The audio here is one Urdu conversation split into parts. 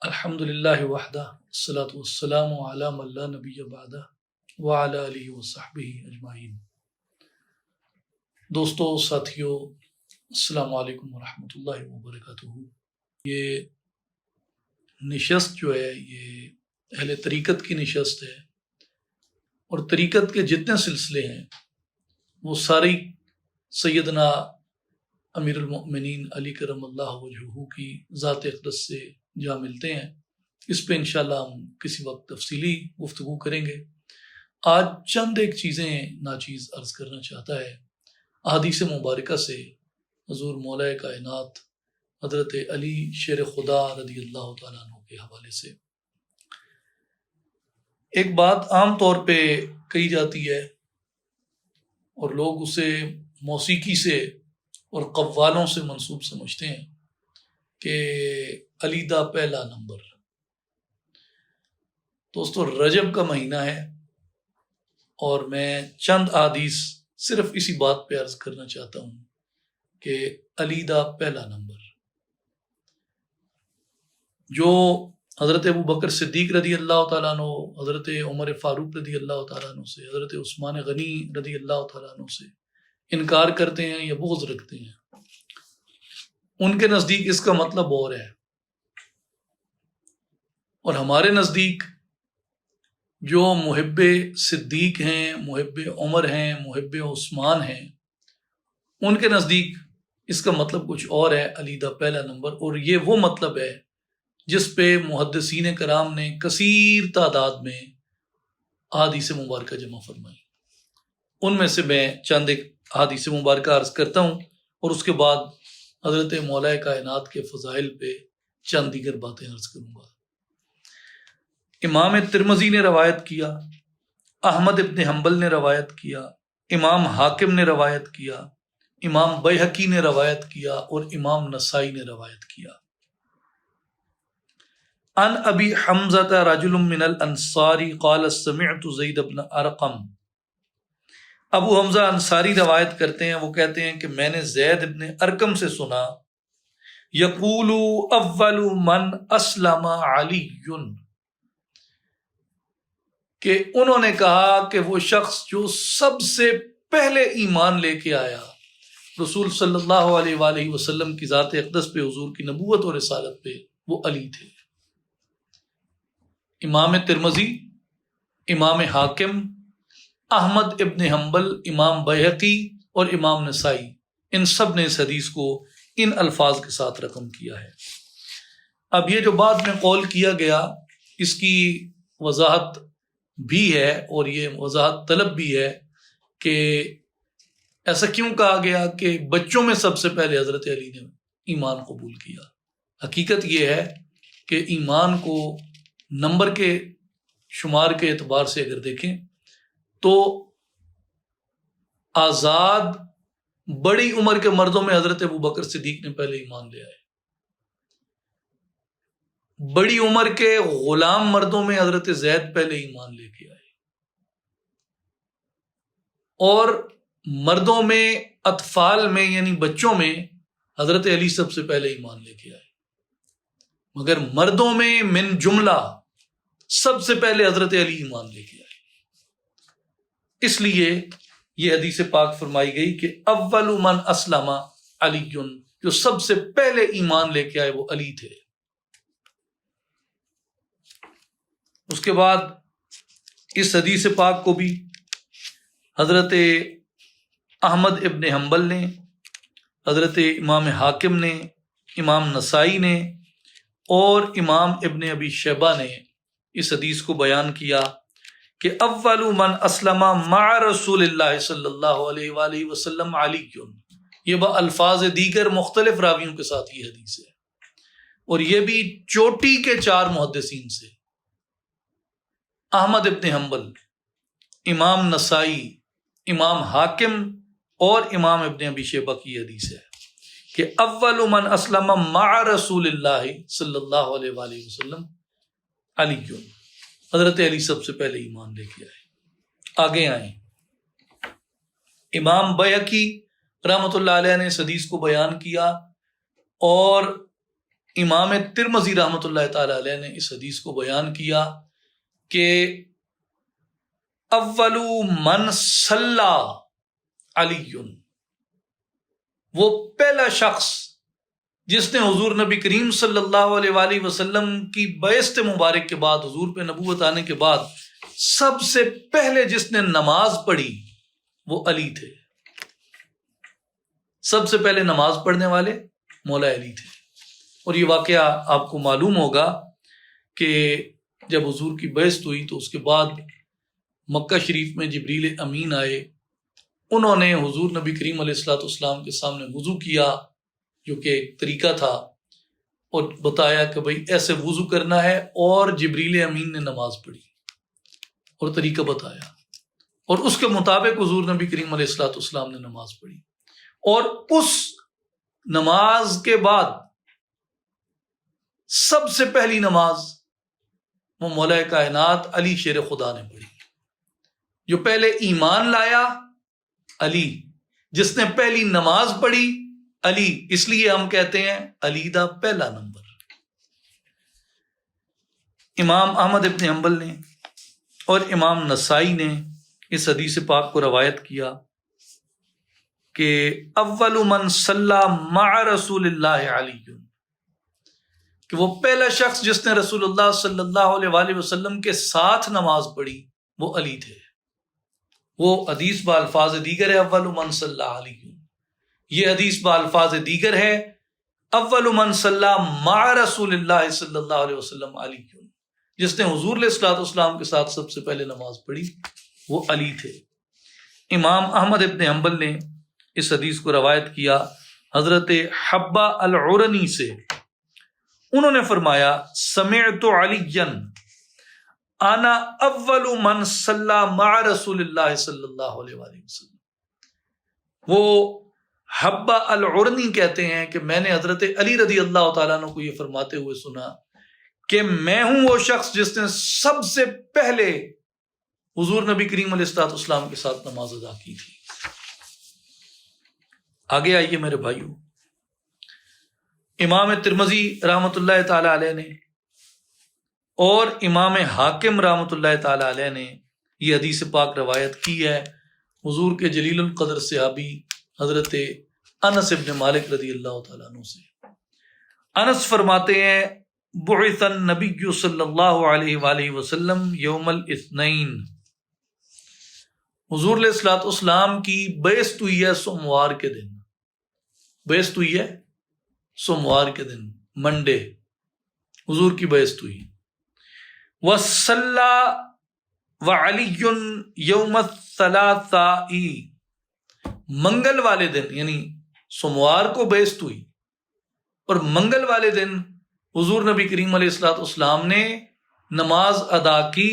الحمد للہ وحدہ الصلاۃ والسلام علی من لا نبی بعدہ وعلی آلہ وصحبہ اجمعین۔ دوستو، ساتھیو، السلام علیکم ورحمۃ اللہ وبرکاتہ۔ یہ نشست جو ہے یہ اہل طریقت کی نشست ہے، اور طریقت کے جتنے سلسلے ہیں وہ ساری سیدنا امیر المؤمنین علی کرم اللہ وجہہ کی ذات اقدس سے جا ملتے ہیں۔ اس پہ انشاءاللہ ہم کسی وقت تفصیلی گفتگو کریں گے۔ آج چند ایک چیزیں ناچیز عرض کرنا چاہتا ہے احادیث مبارکہ سے حضور مولا کائنات حضرت علی شیر خدا رضی اللہ تعالیٰ عنہ کے حوالے سے۔ ایک بات عام طور پہ کہی جاتی ہے اور لوگ اسے موسیقی سے اور قوالوں سے منسوب سمجھتے ہیں کہ علی دا پہلا نمبر۔ دوستو، رجب کا مہینہ ہے اور میں چند احادیث صرف اسی بات پہ عرض کرنا چاہتا ہوں کہ علی دا پہلا نمبر، جو حضرت ابو بکر صدیق رضی اللہ تعالیٰ عنہ، حضرت عمر فاروق رضی اللہ تعالیٰ عنہ سے، حضرت عثمان غنی رضی اللہ تعالیٰ عنہ سے انکار کرتے ہیں یا بغض رکھتے ہیں، ان کے نزدیک اس کا مطلب اور ہے، اور ہمارے نزدیک جو محب صدیق ہیں، محب عمر ہیں، محب عثمان ہیں، ان کے نزدیک اس کا مطلب کچھ اور ہے، علی دا پہلا نمبر۔ اور یہ وہ مطلب ہے جس پہ محدثین کرام نے کثیر تعداد میں احادیث مبارکہ جمع فرمائی۔ ان میں سے میں چند ایک احادیث مبارکہ عرض کرتا ہوں اور اس کے بعد حضرت مولا کائنات کے فضائل پہ چند دیگر باتیں عرض کروں گا۔ امام ترمذی نے روایت کیا، احمد ابن حنبل نے روایت کیا، امام حاکم نے روایت کیا، امام بیہقی نے روایت کیا اور امام نسائی نے روایت کیا۔ عن ابی حمزہ رجل من الانصار قال سمعت زید بن ارقم۔ ابو حمزہ انصاری روایت کرتے ہیں، وہ کہتے ہیں کہ میں نے زید ابن ارقم سے سنا، یقول اول من اسلم علی، کہ انہوں نے کہا کہ وہ شخص جو سب سے پہلے ایمان لے کے آیا رسول صلی اللہ علیہ وآلہ وسلم کی ذات اقدس پہ، حضور کی نبوت اور رسالت پہ، وہ علی تھے۔ امام ترمذی، امام حاکم، احمد ابن حنبل، امام بیہقی اور امام نسائی، ان سب نے اس حدیث کو ان الفاظ کے ساتھ رقم کیا ہے۔ اب یہ جو بعد میں قول کیا گیا، اس کی وضاحت بھی ہے اور یہ وضاحت طلب بھی ہے کہ ایسا کیوں کہا گیا کہ بچوں میں سب سے پہلے حضرت علی نے ایمان قبول کیا۔ حقیقت یہ ہے کہ ایمان کو نمبر کے شمار کے اعتبار سے اگر دیکھیں تو آزاد بڑی عمر کے مردوں میں حضرت ابو بکر صدیق نے پہلے ایمان لے آئے، بڑی عمر کے غلام مردوں میں حضرت زید پہلے ایمان لے کے آئے، اور مردوں میں اطفال میں یعنی بچوں میں حضرت علی سب سے پہلے ایمان لے کے آئے، مگر مردوں میں من جملہ سب سے پہلے حضرت علی ایمان لے کے آئے۔ اس لیے یہ حدیث پاک فرمائی گئی کہ اول من اسلم علی، جو سب سے پہلے ایمان لے کے آئے وہ علی تھے۔ اس کے بعد اس حدیث پاک کو بھی حضرت احمد ابن حنبل نے، حضرت امام حاکم نے، امام نسائی نے اور امام ابن ابی شیبہ نے اس حدیث کو بیان کیا کہ اول من اسلم مع رسول اللہ صلی اللہ علیہ وآلہ وسلم علی، یہ الفاظ دیگر مختلف راویوں کے ساتھ یہ حدیث ہے، اور یہ بھی چوٹی کے 4 محدثین سے، احمد ابن حنبل، امام نسائی، امام حاکم اور امام ابن ابی شیبہ کی حدیث ہے کہ اول من اسلم مع رسول اللہ صلی اللہ علیہ وآلہ وسلم علی، حضرت علی سب سے پہلے ایمان لے کے آئے۔ آگے آئیں، امام بیہقی رحمۃ اللہ علیہ نے اس حدیث کو بیان کیا اور امام ترمذی رحمۃ اللہ تعالی علیہ نے اس حدیث کو بیان کیا کہ اول من صلی علی، وہ پہلا شخص جس نے حضور نبی کریم صلی اللہ علیہ وآلہ وسلم کی بعثت مبارک کے بعد، حضور پہ نبوت آنے کے بعد سب سے پہلے جس نے نماز پڑھی وہ علی تھے۔ سب سے پہلے نماز پڑھنے والے مولا علی تھے۔ اور یہ واقعہ آپ کو معلوم ہوگا کہ جب حضور کی بعثت ہوئی تو اس کے بعد مکہ شریف میں جبریل امین آئے، انہوں نے حضور نبی کریم علیہ الصلوۃ والسلام کے سامنے وضو کیا، جو کہ ایک طریقہ تھا، اور بتایا کہ بھئی ایسے وضو کرنا ہے، اور جبریل امین نے نماز پڑھی اور طریقہ بتایا، اور اس کے مطابق حضور نبی کریم علیہ الصلوۃ والسلام نے نماز پڑھی۔ اور اس نماز کے بعد سب سے پہلی نماز وہ مولا کائنات علی شیر خدا نے پڑھی۔ جو پہلے ایمان لایا علی، جس نے پہلی نماز پڑھی علی، اس لیے ہم کہتے ہیں علی دا پہلا نمبر۔ امام احمد ابن حنبل نے اور امام نسائی نے اس حدیث پاک کو روایت کیا کہ اول من صلی مع رسول اللہ علی، کہ وہ پہلا شخص جس نے رسول اللہ صلی اللہ علیہ وآلہ وسلم کے ساتھ نماز پڑھی وہ علی تھے۔ وہ حدیث بالفاظ دیگر ہے اول من صلی علی، یہ حدیث بالفاظ دیگر ہے اول من صلی مع رسول اللہ صلی اللہ علیہ وسلم علی، جس نے حضور علیہ الصلوۃ والسلام کے ساتھ سب سے پہلے نماز پڑھی وہ علی تھے۔ امام احمد ابن حنبل نے اس حدیث کو روایت کیا حضرت حبہ العرنی سے، انہوں نے فرمایا سمعت علی انا اول من صلی مع رسول اللہ صلی اللہ علیہ وآلہ وسلم۔ وہ حبہ العرنی کہتے ہیں کہ میں نے حضرت علی رضی اللہ تعالیٰ عنہ کو یہ فرماتے ہوئے سنا کہ میں ہوں وہ شخص جس نے سب سے پہلے حضور نبی کریم علیہ الصلوۃ والسلام کے ساتھ نماز ادا کی تھی۔ آگے آئیے میرے بھائیو، امام ترمذی رحمۃ اللہ تعالی علیہ نے اور امام حاکم رحمۃ اللہ تعالی علیہ نے یہ حدیث پاک روایت کی ہے حضور کے جلیل القدر صحابی حضرت انس ابن مالک رضی اللہ تعالیٰ عنہ سے۔ انس فرماتے ہیں بعث النبی صلی اللہ علیہ وآلہ وسلم یوم الاثنین، حضور علیہ الصلوۃ والسلام کی بعثت ہوئی ہے سوموار کے دن، بعثت ہوئی ہے سوموار کے دن، منڈے حضور کی بعثت ہوئی۔ وصلی وعلی یوم الثلاثاء، منگل والے دن یعنی سوموار کو بعثت ہوئی اور منگل والے دن حضور نبی کریم علیہ الصلوۃ والسلام نے نماز ادا کی۔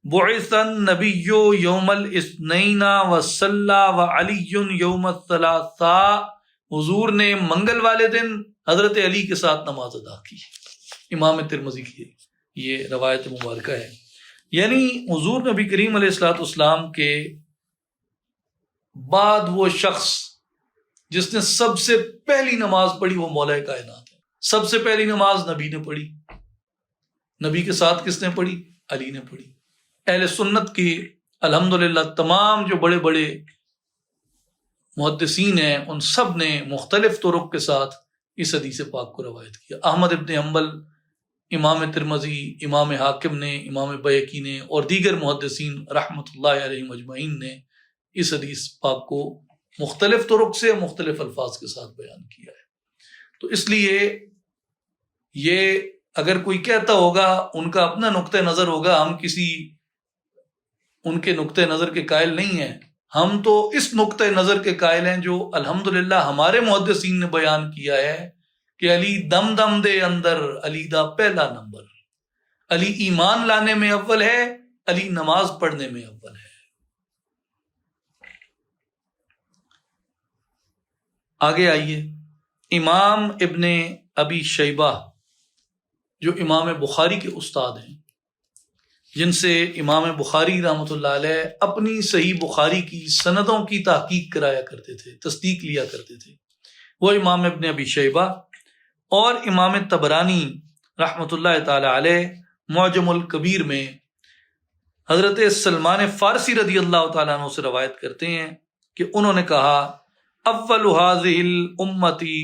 بعث النبی یوم الاثنین وصلی وعلی یوم الثلاثاء، حضور نے منگل والے دن حضرت علی کے ساتھ نماز ادا کی۔ امام ترمذی کی یہ روایت مبارکہ ہے، یعنی حضور نبی کریم علیہ الصلوۃ والسلام کے بعد وہ شخص جس نے سب سے پہلی نماز پڑھی وہ مولا کائنات ہے۔ سب سے پہلی نماز نبی نے پڑھی، نبی کے ساتھ کس نے پڑھی؟ علی نے پڑھی۔ اہل سنت کی الحمدللہ تمام جو بڑے بڑے محدثین ہیں ان سب نے مختلف طرق کے ساتھ اس حدیث پاک کو روایت کیا۔ احمد ابن حنبل، امام ترمذی، امام حاکم نے، امام بیہقی نے اور دیگر محدثین رحمۃ اللہ علیہ مجمعین نے اس حدیث پاک کو مختلف طرق سے مختلف الفاظ کے ساتھ بیان کیا ہے۔ تو اس لیے یہ اگر کوئی کہتا ہوگا ان کا اپنا نقطہ نظر ہوگا، ہم کسی ان کے نقطہ نظر کے قائل نہیں ہیں، ہم تو اس نقطہ نظر کے قائل ہیں جو الحمدللہ ہمارے محدثین نے بیان کیا ہے کہ علی دم دم دے اندر علی دا پہلا نمبر، علی ایمان لانے میں اول ہے، علی نماز پڑھنے میں اول ہے۔ آگے آئیے، امام ابن ابی شیبہ جو امام بخاری کے استاد ہیں، جن سے امام بخاری رحمۃ اللہ علیہ اپنی صحیح بخاری کی سندوں کی تحقیق کرایا کرتے تھے، تصدیق لیا کرتے تھے، وہ امام ابن ابی شیبہ اور امام طبرانی رحمۃ اللہ تعالی علیہ معجم الکبیر میں حضرت سلمان فارسی رضی اللہ تعالیٰ عنہ سے روایت کرتے ہیں کہ انہوں نے کہا اول هذه الامتی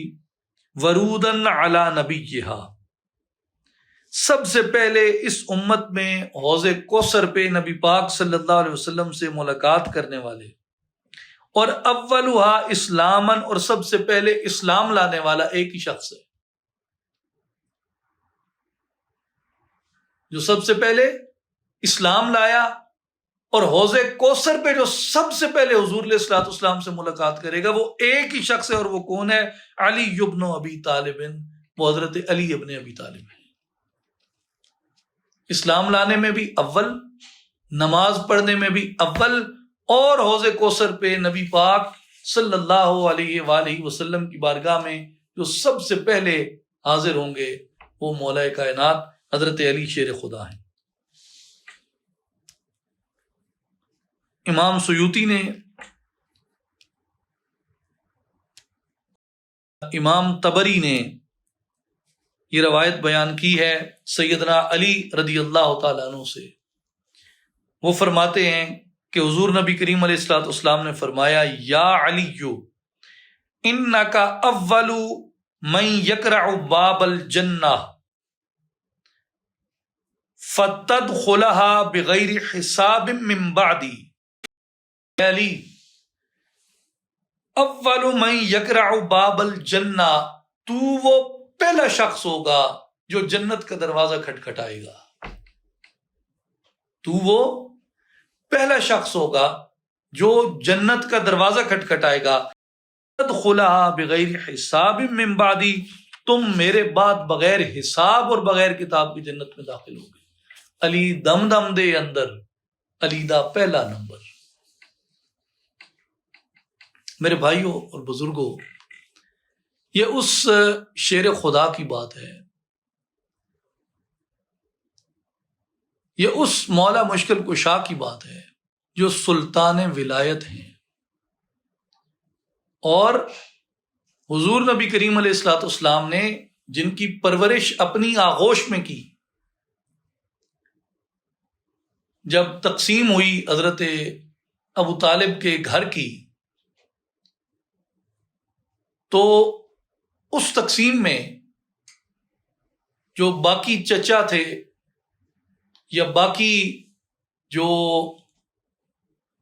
ورودن علی نبیہا، سب سے پہلے اس امت میں حوض کوثر پہ نبی پاک صلی اللہ علیہ وسلم سے ملاقات کرنے والے، اور اولھا اسلامن، اور سب سے پہلے اسلام لانے والا ایک ہی شخص ہے، جو سب سے پہلے اسلام لایا، اور حوض کوثر پہ جو سب سے پہلے حضور علیہ الصلوۃ والسلام سے ملاقات کرے گا وہ ایک ہی شخص ہے، اور وہ کون ہے؟ علی ابن ابی طالب، وہ حضرت علی ابن ابی طالب ہے۔ اسلام لانے میں بھی اول، نماز پڑھنے میں بھی اول، اور حوض کوثر پہ نبی پاک صلی اللہ علیہ وآلہ وسلم کی بارگاہ میں جو سب سے پہلے حاضر ہوں گے وہ مولا کائنات حضرت علی شیر خدا ہیں۔ امام سیوطی نے امام طبری نے یہ روایت بیان کی ہے سیدنا علی رضی اللہ تعالیٰ عنہ سے۔ وہ فرماتے ہیں کہ حضور نبی کریم علیہ الصلوۃ والسلام نے فرمایا یا علی انک اول من یقرع باب الجنہ فتدخلها بغیر حساب من بعدی، علی اول من یقرع باب الجنہ، تو وہ پہلا شخص ہوگا جو جنت کا دروازہ کھٹکھٹائے گا، تو وہ پہلا شخص ہوگا جو جنت کا دروازہ کھٹکھٹائے گا، تدخلها بغیر حساب من بعدی، تم میرے بعد بغیر حساب اور بغیر کتاب کی جنت میں داخل ہوگے۔ علی دم دم دے اندر علی دا پہلا نمبر۔ میرے بھائیوں اور بزرگوں، یہ اس شیر خدا کی بات ہے، یہ اس مولا مشکل کشا کی بات ہے جو سلطان ولایت ہیں، اور حضور نبی کریم علیہ الصلوۃ والسلام نے جن کی پرورش اپنی آغوش میں کی۔ جب تقسیم ہوئی حضرت ابو طالب کے گھر کی، تو اس تقسیم میں جو باقی چچا تھے یا باقی جو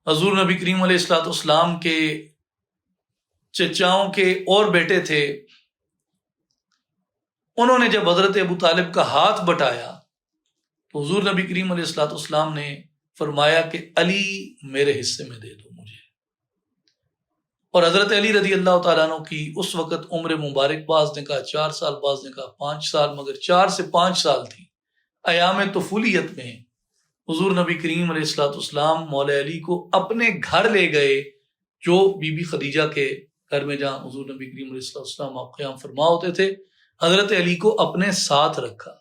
حضور نبی کریم علیہ الصلوۃ والسلام کے چچاؤں کے اور بیٹے تھے، انہوں نے جب حضرت ابو طالب کا ہاتھ بٹایا تو حضور نبی کریم علیہ الصلوۃ والسلام نے فرمایا کہ علی میرے حصے میں دے دو مجھے۔ اور حضرت علی رضی اللہ تعالیٰ عنہ کی اس وقت عمر مبارک، بعض نے کہا 4 سال، بعض نے کہا 5 سال، مگر 4 سے 5 سال تھی۔ ایام طفولیت میں حضور نبی کریم علیہ الصلوۃ والسلام مولا علی کو اپنے گھر لے گئے، جو بی بی خدیجہ کے گھر میں جہاں حضور نبی کریم علیہ الصلوۃ والسلام آپ قیام فرما ہوتے تھے، حضرت علی کو اپنے ساتھ رکھا۔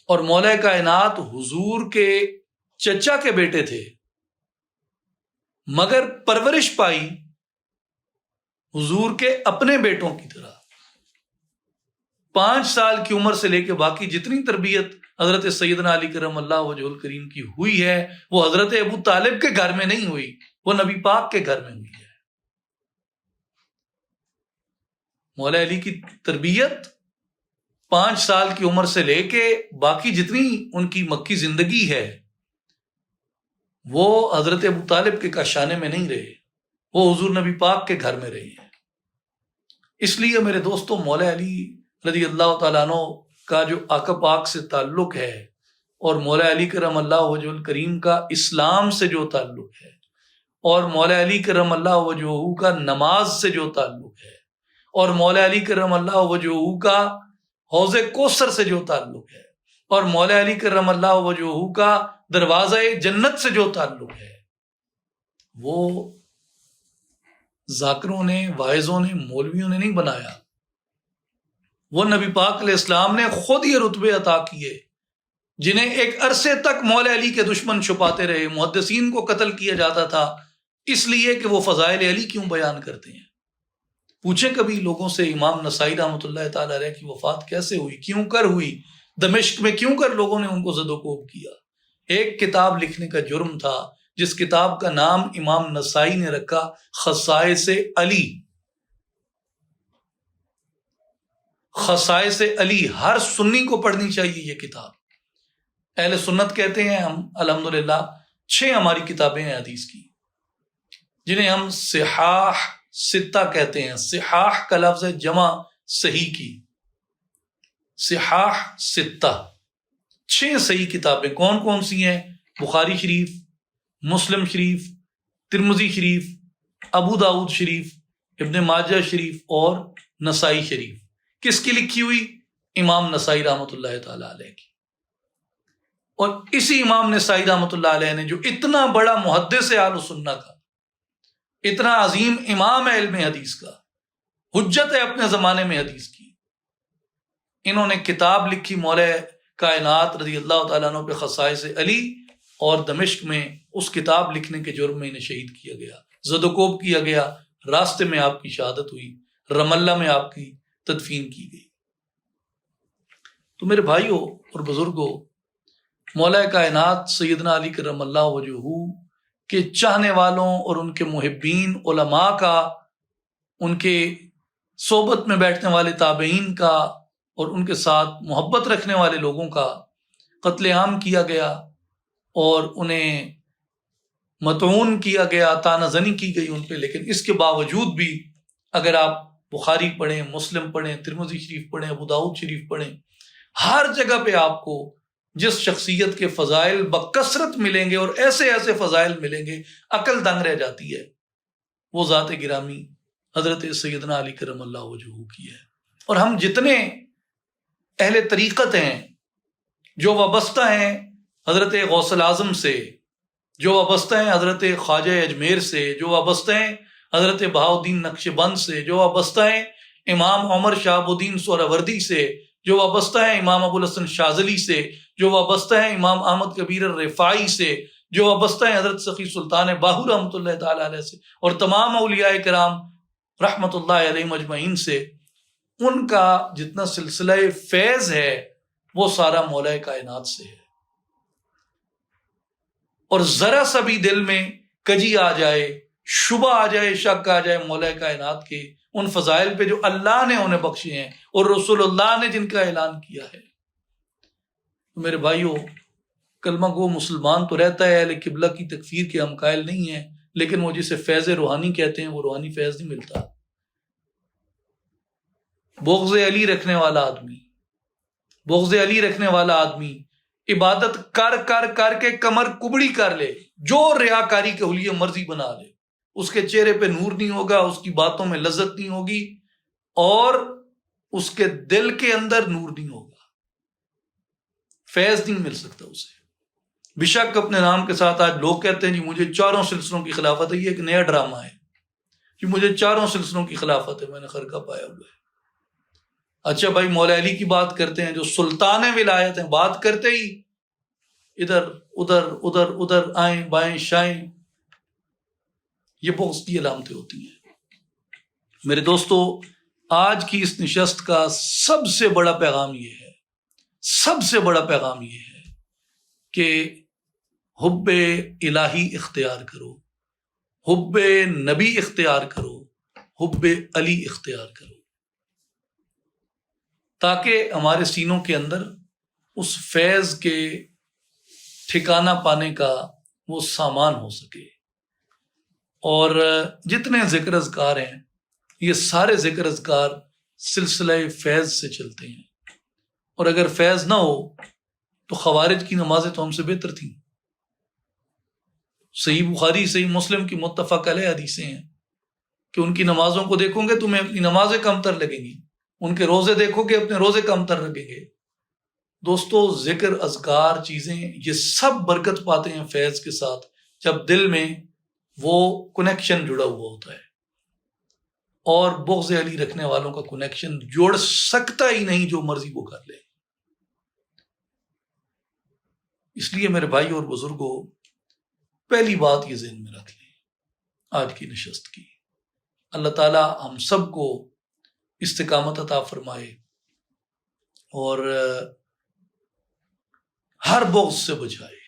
اور مولا کائنات حضور کے چچا کے بیٹے تھے، مگر پرورش پائی حضور کے اپنے بیٹوں کی طرح۔ 5 سال کی عمر سے لے کے باقی جتنی تربیت حضرت سیدنا علی کرم اللہ وجہ الکریم کی ہوئی ہے، وہ حضرت ابو طالب کے گھر میں نہیں ہوئی، وہ نبی پاک کے گھر میں ہوئی ہے۔ مولا علی کی تربیت 5 سال کی عمر سے لے کے باقی جتنی ان کی مکی زندگی ہے، وہ حضرت ابو طالب کے کاشانے میں نہیں رہے، وہ حضور نبی پاک کے گھر میں رہے ہیں۔ اس لیے میرے دوستوں، مولا علی رضی اللہ تعالیٰ عنہ کا جو آقا پاک سے تعلق ہے، اور مولا علی کرم اللہ وجہ الکریم کا اسلام سے جو تعلق ہے، اور مولا علی کرم اللہ وجہ کا نماز سے جو تعلق ہے، اور مولا علی کرم اللہ وجہ کا حوض کوثر سے جو تعلق ہے، اور مولا علی کرم اللہ وجہ کا دروازہ جنت سے جو تعلق ہے، وہ ذاکروں نے، واعظوں نے، مولویوں نے نہیں بنایا، وہ نبی پاک علیہ السلام نے خود یہ رتبے عطا کیے، جنہیں ایک عرصے تک مولا علی کے دشمن چھپاتے رہے۔ محدثین کو قتل کیا جاتا تھا اس لیے کہ وہ فضائل علی کیوں بیان کرتے ہیں، پوچھیں کبھی لوگوں سے امام نسائی رحمۃ اللہ تعالی علیہ کی وفات کیسے ہوئی، کیوں کر ہوئی، دمشق میں کیوں کر لوگوں نے ان کو زد و کوب کیا؟ ایک کتاب لکھنے کا جرم تھا، جس کتاب کا نام امام نسائی نے رکھا خصائص علی۔ خصائص علی ہر سنی کو پڑھنی چاہیے یہ کتاب۔ اہل سنت کہتے ہیں ہم الحمدللہ 6 ہماری کتابیں ہیں حدیث کی، جنہیں ہم صحاح ستہ کہتے ہیں۔ صحاح کا لفظ ہے جمع صحیح کی، صحاح ستہ، 6 صحیح کتابیں کون کون سی ہیں؟ بخاری شریف، مسلم شریف، ترمذی شریف، ابو داؤد شریف، ابن ماجہ شریف اور نسائی شریف۔ کس کی لکھی ہوئی؟ امام نسائی رحمۃ اللہ تعالی علیہ کی۔ اور اسی امام نسائی رحمۃ اللہ علیہ نے، جو اتنا بڑا محدث ہے اہل سنہ کا، اتنا عظیم امام ہے علم حدیث کا، حجت ہے اپنے زمانے میں حدیث کی، انہوں نے کتاب لکھی مولا کائنات رضی اللہ تعالیٰ عنہ پہ خصائص علی، اور دمشق میں اس کتاب لکھنے کے جرم میں انہیں شہید کیا گیا، زد و کوب کیا گیا، راستے میں آپ کی شہادت ہوئی، رم اللہ میں آپ کی تدفین کی گئی۔ تو میرے بھائیوں اور بزرگوں، مولا کائنات سیدنا علی کرم اللہ وجہہ کے چاہنے والوں اور ان کے محبین علماء کا، ان کے صحبت میں بیٹھنے والے تابعین کا اور ان کے ساتھ محبت رکھنے والے لوگوں کا قتل عام کیا گیا، اور انہیں مطعون کیا گیا، طعنہ زنی کی گئی ان پہ۔ لیکن اس کے باوجود بھی اگر آپ بخاری پڑھیں، مسلم پڑھیں، ترمذی شریف پڑھیں، ابو داؤد شریف پڑھیں، ہر جگہ پہ آپ کو جس شخصیت کے فضائل بکثرت ملیں گے، اور ایسے ایسے فضائل ملیں گے عقل دنگ رہ جاتی ہے، وہ ذات گرامی حضرت سیدنا علی کرم اللہ وجہہ کی ہے۔ اور ہم جتنے اہل طریقت ہیں جو وابستہ ہیں حضرت غوث الاعظم سے، جو وابستہ ہیں حضرت خواجہ اجمیر سے، جو وابستہ ہیں حضرت بہاؤالدین نقشبند سے، جو وابستہ ہیں امام عمر شہاب الدین سہروردی سے، جو وابستہ ہیں امام ابو الحسن شاذلی سے، جو وابستہ ہیں امام احمد کبیر الرفاعی سے، جو وابستہ ہیں حضرت سخی سلطان باہو رحمۃ اللہ تعالی علیہ سے، اور تمام اولیاء کرام رحمۃ اللہ علیہم اجمعین سے، ان کا جتنا سلسلہ فیض ہے وہ سارا مولا کائنات سے ہے۔ اور ذرا سا بھی دل میں کجی آ جائے، شبہ آ جائے، شک آ جائے مولا کائنات کے ان فضائل پہ جو اللہ نے انہیں بخشے ہیں اور رسول اللہ نے جن کا اعلان کیا ہے، تو میرے بھائیوں، کلمہ گو مسلمان تو رہتا ہے، اہل قبلہ کی تکفیر کے ہم قائل نہیں ہیں، لیکن وہ جسے فیض روحانی کہتے ہیں وہ روحانی فیض نہیں ملتا۔ بغض علی رکھنے والا آدمی، بغض علی رکھنے والا آدمی عبادت کر کر کر کے کمر کبڑی کر لے، جو ریاکاری کے حلیے مرضی بنا لے، اس کے چہرے پہ نور نہیں ہوگا، اس کی باتوں میں لذت نہیں ہوگی، اور اس کے دل کے اندر نور نہیں ہوگا، فیض نہیں مل سکتا اسے۔ بے شک اپنے نام کے ساتھ آج لوگ کہتے ہیں جی مجھے 4 سلسلوں کی خلافت ہے، یہ ایک نیا ڈرامہ ہے کہ مجھے 4 سلسلوں کی خلافت ہے، میں نے خرقہ پایا ہوا ہے۔ اچھا بھائی، مولا علی کی بات کرتے ہیں جو سلطان ولایت ہیں، بات کرتے ہی ادھر ادھر ادھر ادھر آئیں بائیں شائیں، یہ بغض کی علامتیں ہوتی ہیں۔ میرے دوستو، آج کی اس نشست کا سب سے بڑا پیغام یہ ہے، سب سے بڑا پیغام یہ ہے کہ حب الہی اختیار کرو، حب نبی اختیار کرو، حب علی اختیار کرو، تاکہ ہمارے سینوں کے اندر اس فیض کے ٹھکانہ پانے کا وہ سامان ہو سکے۔ اور جتنے ذکر اذکار ہیں یہ سارے ذکر اذکار سلسلہ فیض سے چلتے ہیں، اور اگر فیض نہ ہو تو خوارج کی نمازیں تو ہم سے بہتر تھیں۔ صحیح بخاری صحیح مسلم کی متفق علیہ حدیثیں ہیں کہ ان کی نمازوں کو دیکھو گے تمہیں اپنی نمازیں کم تر لگیں گی، ان کے روزے دیکھو گے اپنے روزے کم تر لگیں گے۔ دوستو، ذکر اذکار چیزیں یہ سب برکت پاتے ہیں فیض کے ساتھ جب دل میں وہ کنیکشن جڑا ہوا ہوتا ہے، اور بغض علی رکھنے والوں کا کنیکشن جوڑ سکتا ہی نہیں، جو مرضی وہ کر لے۔ اس لیے میرے بھائی اور بزرگوں، پہلی بات یہ ذہن میں رکھ لیں آج کی نشست کی، اللہ تعالیٰ ہم سب کو استقامت عطا فرمائے اور ہر بغض سے بچائے.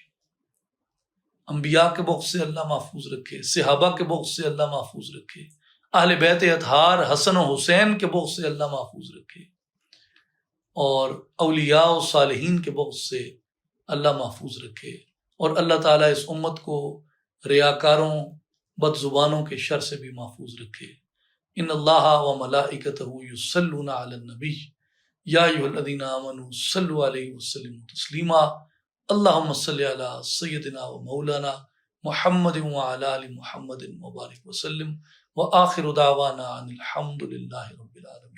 انبیاء کے بغض سے اللہ محفوظ رکھے، صحابہ کے بغض سے اللہ محفوظ رکھے، اہل بیت اطہار حسن و حسین کے بغض سے اللہ محفوظ رکھے، اور اولیاء و صالحین کے بغض سے اللہ محفوظ رکھے، اور اللہ تعالیٰ اس امت کو ریاکاروں بد زبانوں کے شر سے بھی محفوظ رکھے. ان اللہ و ملائکتہ یصلون علی النبی یا ایھا الذین آمنوا صلوا علیہ وسلموا تسلیما. اللہم صلی علی سیدنا و مولانا محمد وعلی آل محمد وبارک وسلم وآخر دعوانا ان الحمد للہ رب العالمین.